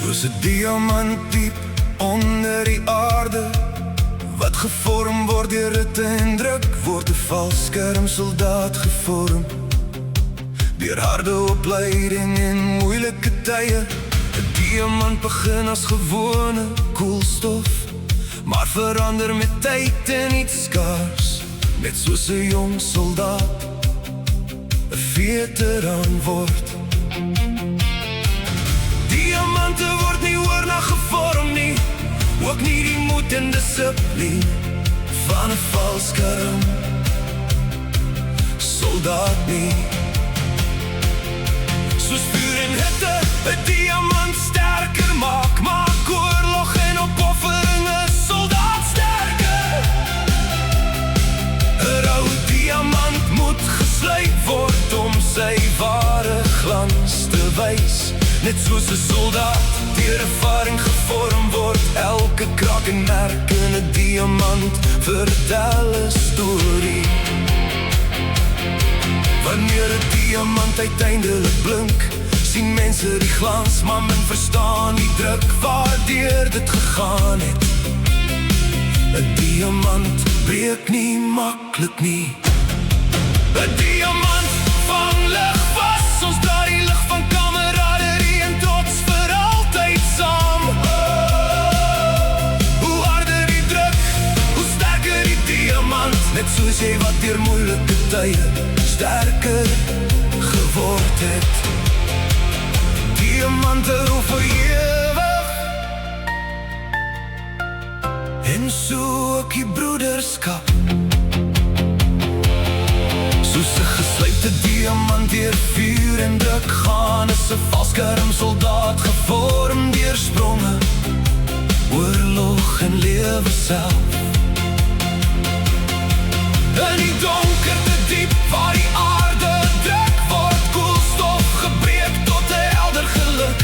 Soos 'n diamant diep onder die aarde, wat gevorm word deur hitte en druk, word 'n valskermsoldaat gevorm deur harde opleiding en moeilike tye. 'n Diamant begin as gewone koelstof, maar verander met tyd en iets skaars, net soos 'n jong soldaat 'n veteraan word. Diamante word nie oornag gevorm nie, ook nie die moed en dissipline van 'n valskerm soldaat nie. Soos vuur en hitte 'n diamant sterker maak oorlog en opoffering 'n soldaat sterker. 'n Rou diamant moet geslyp word om sy ware glans te wys, net soos 'n soldaat deur ervaring gevorm word. Elke krak en merk in 'n diamant vertel 'n storie. Wanneer 'n diamant uiteindelik blink, sien mense die glans, maar men verstaan die druk waardeur dit gegaan het. 'n Diamant breek nie maklik nie. 'n Diamant vang lig vas, ons dra die lig van kameraderie en trots vir altyd saam. Hoe harder die druk, hoe sterker die diamant, net soos jy wat deur moeilike tye sterker geword het. Diamante roep vir ewig, en so ook die broederskap. Soos 'n geslypte diamant deur vuur en druk gaan, is 'n valskermsoldaat gevorm deur spronge, oorlog en lewe self. In die donkerte diep waar die aarde druk word, koelstof gebreek tot 'n helder geluk.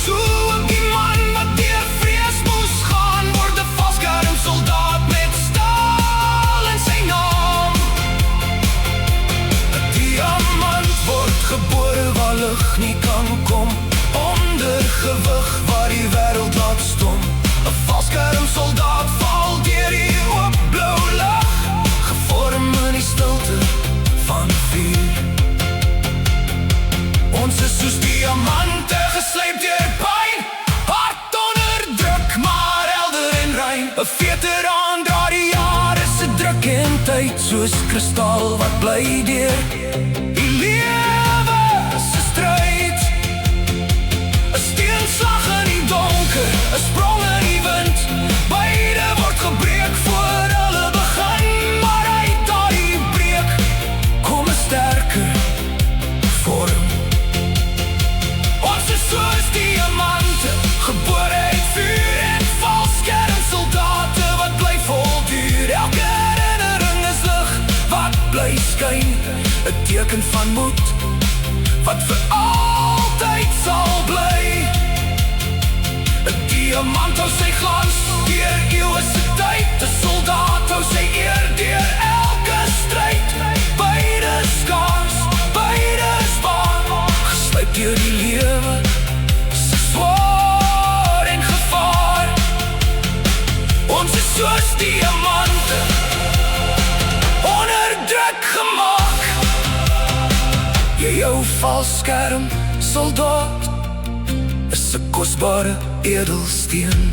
So ook die man wat deur vrees moes gaan, word 'n valskermsoldaat met staal in sy naam. 'n Diamant word gebore waar lig nie kan kom, onder gewig waar die wêreld laat stom. 'n Valskermsoldaat val deur die oop blou lug, gevorm in die stilte van vuur. Ons is soos diamante geslyp deur pyn, hard onder druk, maar helder en rein. 'n Veteraan dra die jare se druk en tyd, soos kristal wat bly deur die lewe se stryd. 'n Steenslag in die donker, 'n sprong in die wind, beide word gebreek voor hulle begin. Maar uit daai breek kom 'n sterker vorm. Ons is soos diamante, gebore uit vuur en valskermsoldate wat bly volduur. Elke herinnering is lig wat bly skyn, 'n teken van moed wat vir altyd sal bly. 'n Diamant hou sy glans deur eeue se tyd, 'n soldaat hou sy eer deur elke stryd. Beide skaars, beide spaar, geslyp deur die lewe se swaar en gevaar. Ons is soos diamante, onder druk gemaak. Jou valskermsoldaat is 'n kosbare edelsteen.